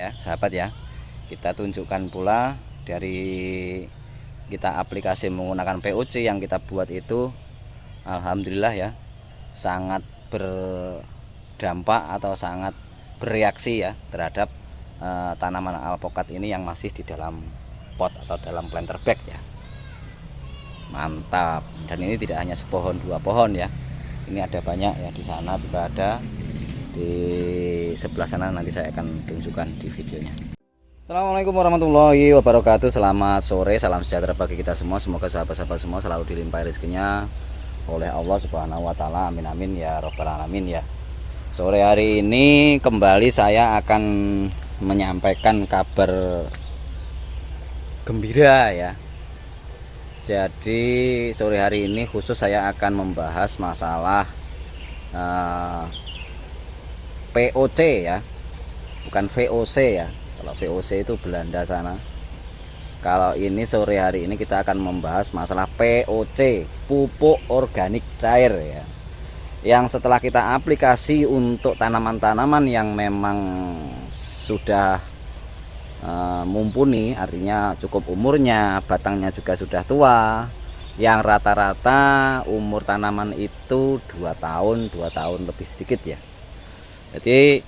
ya sahabat ya. Kita tunjukkan pula dari kita aplikasi menggunakan POC yang kita buat itu, alhamdulillah ya, sangat berdampak atau sangat bereaksi ya terhadap tanaman alpokat ini yang masih di dalam pot atau dalam planter bag ya. Mantap. Dan ini tidak hanya sepohon dua pohon ya, ini ada banyak ya, di sana juga ada, di sebelah sana nanti saya akan tunjukkan di videonya. Assalamualaikum warahmatullahi wabarakatuh. Selamat sore, salam sejahtera bagi kita semua. Semoga sahabat-sahabat semua selalu dilimpahi rezekinya oleh Allah Subhanahu wa taala. Amin amin ya robbal alamin ya. Sore hari ini kembali saya akan menyampaikan kabar gembira ya. Jadi sore hari ini khusus saya akan membahas masalah POC ya, bukan VOC ya. Kalau VOC itu Belanda sana. Kalau ini sore hari ini kita akan membahas masalah POC, pupuk organik cair ya. Yang setelah kita aplikasi untuk tanaman-tanaman yang memang sudah mumpuni, artinya cukup umurnya, batangnya juga sudah tua, yang rata-rata umur tanaman itu 2 tahun lebih sedikit ya. Jadi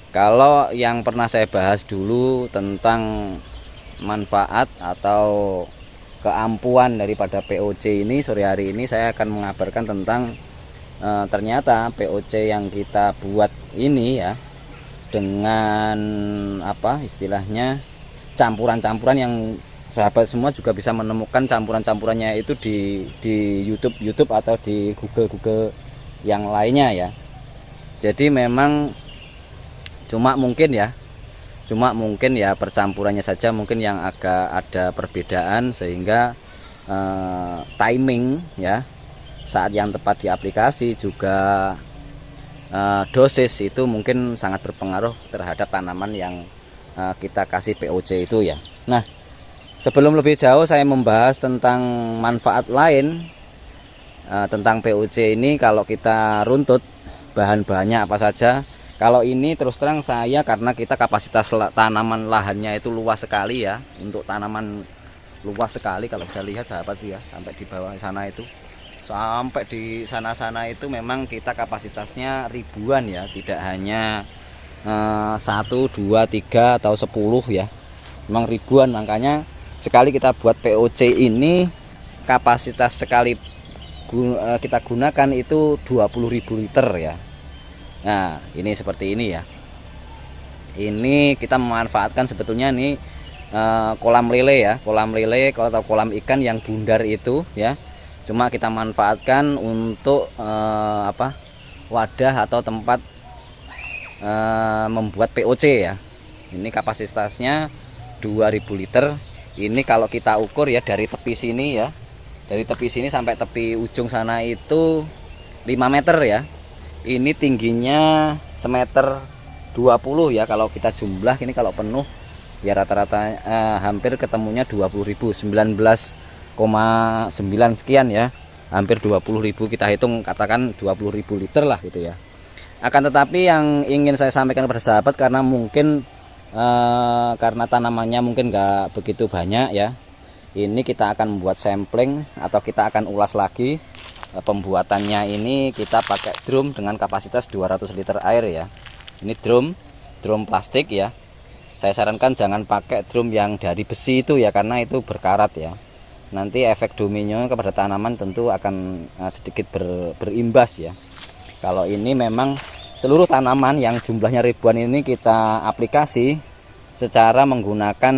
kalau yang pernah saya bahas dulu tentang manfaat atau keampuhan daripada POC ini, sore hari ini saya akan mengabarkan tentang ternyata POC yang kita buat ini ya, dengan apa istilahnya, campuran-campuran yang sahabat semua juga bisa menemukan campuran-campurannya itu di YouTube atau di Google yang lainnya ya. Jadi memang cuma mungkin ya percampurannya saja mungkin yang agak ada perbedaan, sehingga timing ya, saat yang tepat di aplikasi juga dosis itu mungkin sangat berpengaruh terhadap tanaman yang kita kasih POC itu ya. Nah, sebelum lebih jauh saya membahas tentang manfaat lain tentang POC ini. Kalau kita runtut bahan-bahannya apa saja, kalau ini terus terang saya, karena kita kapasitas tanaman lahannya itu luas sekali ya, untuk tanaman luas sekali. Kalau bisa lihat sahabat sih ya, sampai di bawah sana itu, sampai di sana-sana itu memang kita kapasitasnya ribuan ya, tidak hanya 1, 2, 3 atau 10 ya, memang ribuan. Makanya sekali kita buat POC ini, kapasitas sekali kita gunakan itu 20.000 liter ya. Nah ini seperti ini ya, ini kita memanfaatkan sebetulnya nih kolam lele ya, kolam lele atau kolam ikan yang bundar itu ya. Cuma kita manfaatkan untuk wadah atau tempat membuat POC ya. Ini kapasitasnya 2000 liter. Ini kalau kita ukur ya, dari tepi sini ya, dari tepi sini sampai tepi ujung sana itu 5 meter ya. Ini tingginya 1,20 m ya. Kalau kita jumlah ini, kalau penuh ya rata-rata hampir ketemunya 20.000, 19,9 sekian ya, hampir 20.000, kita hitung katakan 20.000 liter lah gitu ya. Akan tetapi yang ingin saya sampaikan kepada sahabat, karena mungkin karena tanamannya mungkin nggak begitu banyak ya, ini kita akan membuat sampling atau kita akan ulas lagi pembuatannya. Ini kita pakai drum dengan kapasitas 200 liter air ya. Ini drum plastik ya. Saya sarankan jangan pakai drum yang dari besi itu ya, karena itu berkarat ya. Nanti efek domino kepada tanaman tentu akan sedikit berimbas ya. Kalau ini memang seluruh tanaman yang jumlahnya ribuan ini kita aplikasi secara menggunakan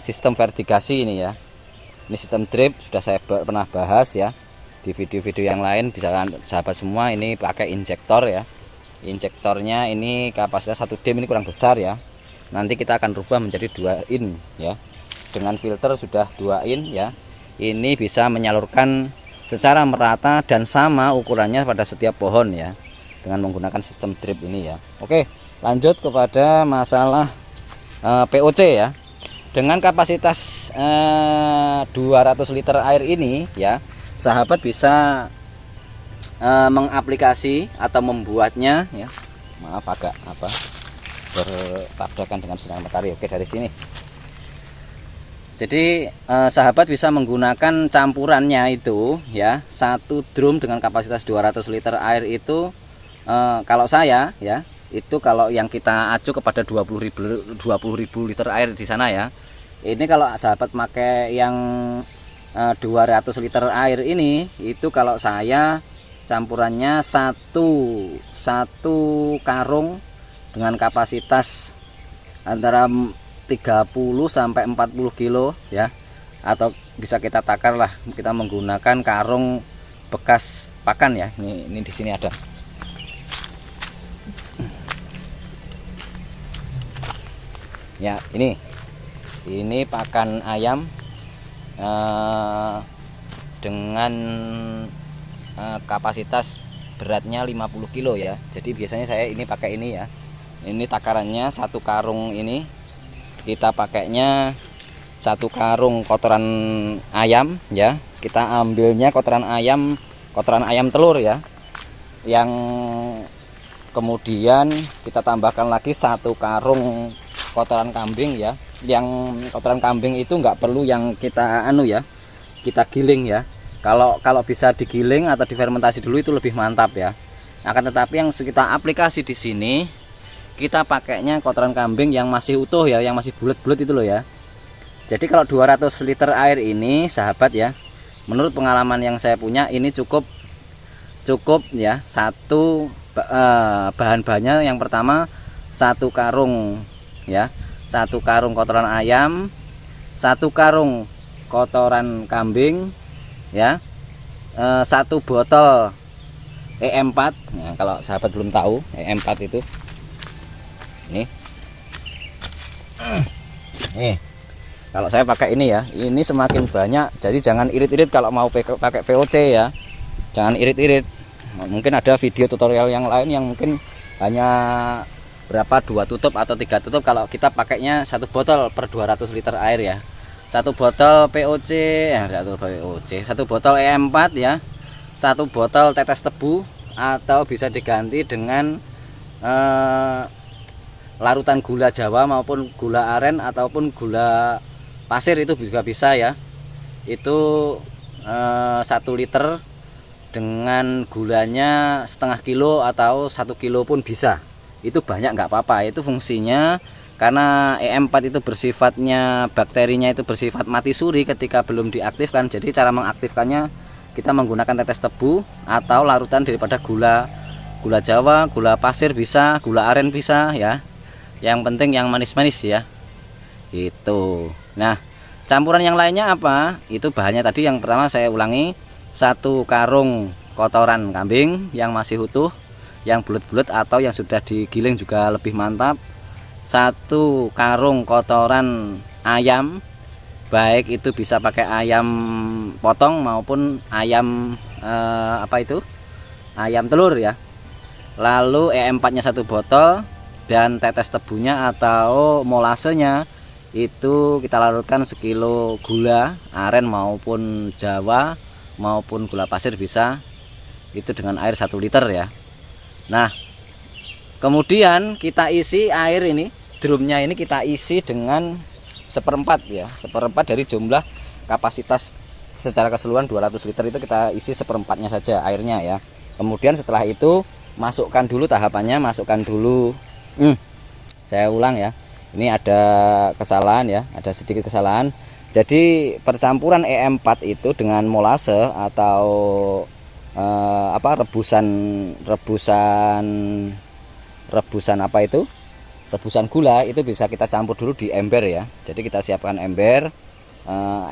sistem vertigasi ini ya. Ini sistem drip, sudah saya pernah bahas ya di video-video yang lain. Bisa sahabat semua ini pakai injektor ya. Injektornya ini kapasitas 1 dim, ini kurang besar ya. Nanti kita akan rubah menjadi 2 in ya. Dengan filter sudah 2 in ya. Ini bisa menyalurkan secara merata dan sama ukurannya pada setiap pohon ya, dengan menggunakan sistem drip ini ya. Oke, lanjut kepada masalah POC ya. Dengan kapasitas 200 liter air ini ya, sahabat bisa mengaplikasi atau membuatnya ya. Maaf agak bertabrakan dengan sinar matahari. Oke, dari sini. Jadi sahabat bisa menggunakan campurannya itu ya, 1 drum dengan kapasitas 200 liter air itu kalau saya ya, itu kalau yang kita acu kepada 20.000 liter air di sana ya. Ini kalau sahabat pakai yang 200 liter air ini, itu kalau saya campurannya satu karung dengan kapasitas antara 30 sampai 40 kilo ya, atau bisa kita takar lah, kita menggunakan karung bekas pakan ya. Ini di sini ada. Ya, ini pakan ayam dengan kapasitas beratnya 50 kilo ya. Jadi biasanya saya ini pakai ini ya. Ini takarannya 1 karung ini kita pakainya 1 karung kotoran ayam ya. Kita ambilnya kotoran ayam telur ya, yang kemudian kita tambahkan lagi 1 karung kotoran kambing ya. Yang kotoran kambing itu nggak perlu yang kita kita giling ya. Kalau bisa digiling atau difermentasi dulu itu lebih mantap ya. Akan tetapi yang kita aplikasi di sini, kita pakainya kotoran kambing yang masih utuh ya, yang masih bulat-bulat itu loh ya. Jadi kalau 200 liter air ini sahabat ya, menurut pengalaman yang saya punya ini cukup ya. Bahan-bahannya yang pertama 1 karung ya, 1 karung kotoran ayam, 1 karung kotoran kambing ya, 1 botol EM4 ya, kalau sahabat belum tahu EM4 itu nih kalau saya pakai ini ya, ini semakin banyak. Jadi jangan irit-irit kalau mau pakai VOC ya, jangan irit-irit. Mungkin ada video tutorial yang lain yang mungkin hanya berapa, 2 tutup atau 3 tutup. Kalau kita pakainya 1 botol per 200 liter air ya, 1 botol POC ya, 1 botol EM4 ya, 1 botol tetes tebu, atau bisa diganti dengan larutan gula Jawa maupun gula aren ataupun gula pasir, itu juga bisa ya. Itu 1 liter dengan gulanya setengah kilo atau 1 kilo pun bisa. Itu banyak nggak apa-apa. Itu fungsinya karena EM4 itu bersifatnya, bakterinya itu bersifat mati suri ketika belum diaktifkan. Jadi cara mengaktifkannya kita menggunakan tetes tebu atau larutan daripada gula Jawa, gula pasir bisa, gula aren bisa ya. Yang penting yang manis-manis ya. Gitu. Nah, campuran yang lainnya apa? Itu bahannya tadi yang pertama saya ulangi, 1 karung kotoran kambing yang masih utuh, yang bulat-bulat atau yang sudah digiling juga lebih mantap. 1 karung kotoran ayam, baik itu bisa pakai ayam potong maupun ayam ayam telur ya. Lalu EM4 nya 1 botol, dan tetes tebunya atau molasenya itu kita larutkan sekilo gula aren maupun Jawa maupun gula pasir bisa, itu dengan air 1 liter ya. Nah, kemudian kita isi air ini, drumnya ini kita isi dengan 1/4 ya, 1/4 dari jumlah kapasitas secara keseluruhan 200 liter itu kita isi 1/4-nya saja airnya ya. Kemudian setelah itu masukkan dulu tahapannya, saya ulang ya, ini ada kesalahan ya, ada sedikit kesalahan. Jadi percampuran EM4 itu dengan molase atau rebusan gula itu bisa kita campur dulu di ember ya. Jadi kita siapkan ember,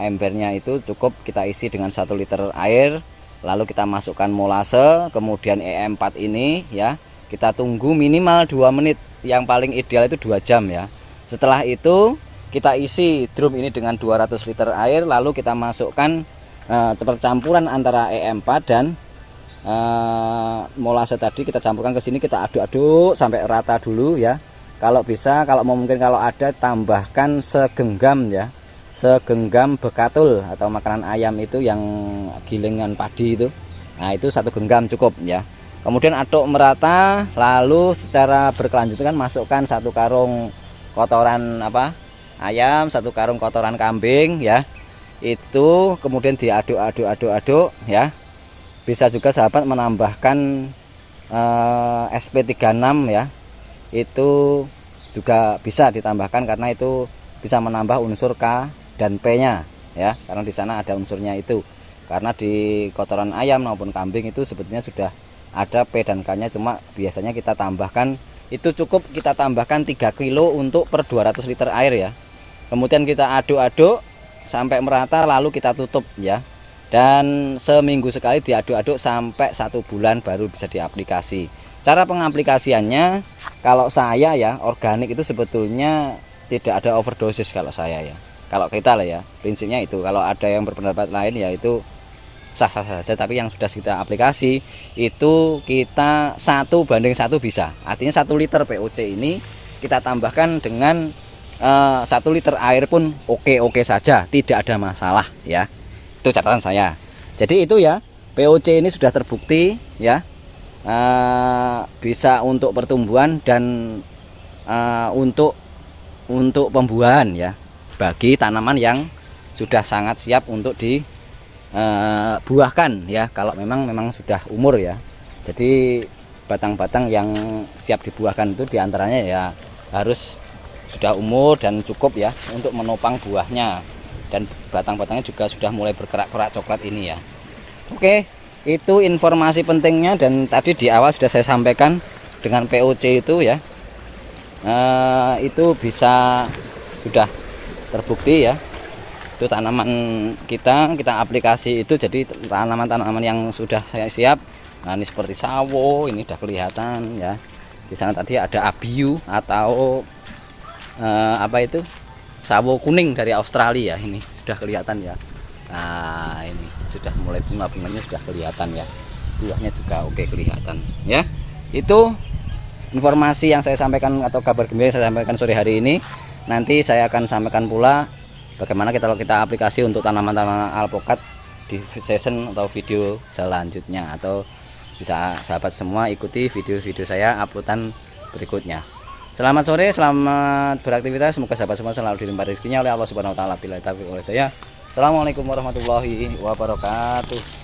embernya itu cukup kita isi dengan 1 liter air, lalu kita masukkan molase, kemudian EM4 ini ya, kita tunggu minimal 2 menit, yang paling ideal itu 2 jam ya. Setelah itu kita isi drum ini dengan 200 liter air, lalu kita masukkan percampuran antara EM4 dan molase tadi, kita campurkan ke sini, kita aduk-aduk sampai rata dulu ya. Kalau bisa, kalau mungkin kalau ada tambahkan segenggam ya, segenggam bekatul atau makanan ayam itu yang gilingan padi itu. Nah, itu 1 genggam cukup ya. Kemudian aduk merata, lalu secara berkelanjutan masukkan 1 karung kotoran ayam, 1 karung kotoran kambing ya. Itu kemudian diaduk ya. Bisa juga sahabat menambahkan SP36 ya. Itu juga bisa ditambahkan karena itu bisa menambah unsur K dan P-nya ya, karena di sana ada unsurnya itu. Karena di kotoran ayam maupun kambing itu sebetulnya sudah ada P dan K nya, cuma biasanya kita tambahkan itu cukup kita tambahkan 3 kilo untuk per 200 liter air ya. Kemudian kita aduk-aduk sampai merata, lalu kita tutup ya, dan seminggu sekali diaduk-aduk sampai 1 bulan baru bisa diaplikasi. Cara pengaplikasiannya kalau saya ya, organik itu sebetulnya tidak ada overdosis kalau saya ya, kalau kita lah ya, prinsipnya itu. Kalau ada yang berpendapat lain ya itu sah-sah saja, tapi yang sudah kita aplikasi itu kita 1:1 bisa. Artinya 1 liter POC ini kita tambahkan dengan 1 liter air pun oke saja, tidak ada masalah ya. Itu catatan saya. Jadi itu ya, POC ini sudah terbukti ya, bisa untuk pertumbuhan dan untuk pembuahan ya, bagi tanaman yang sudah sangat siap untuk dibuahkan ya, kalau memang sudah umur ya. Jadi batang-batang yang siap dibuahkan itu diantaranya ya harus sudah umur dan cukup ya untuk menopang buahnya, dan batang-batangnya juga sudah mulai berkerak-kerak coklat ini ya. Oke, itu informasi pentingnya, dan tadi di awal sudah saya sampaikan dengan POC itu ya, itu bisa sudah terbukti ya. Itu tanaman kita aplikasi itu, jadi tanaman-tanaman yang sudah saya siap. Nah, ini seperti sawo, ini udah kelihatan ya. Di sana tadi ada abiu atau itu sawo kuning dari Australia, ini sudah kelihatan ya. Nah, ini sudah mulai bunga-bunganya sudah kelihatan ya, buahnya juga oke kelihatan ya. Itu informasi yang saya sampaikan atau kabar gembira yang saya sampaikan sore hari ini. Nanti saya akan sampaikan pula bagaimana kita aplikasi untuk tanaman-tanaman alpukat di season atau video selanjutnya, atau bisa sahabat semua ikuti video-video saya uploadan berikutnya. Selamat sore, selamat beraktivitas. Semoga sahabat semua selalu dilimpahi rezekinya oleh Allah Subhanahu wa taala. Bila taufiq wal hidayah. Assalamualaikum warahmatullahi wabarakatuh.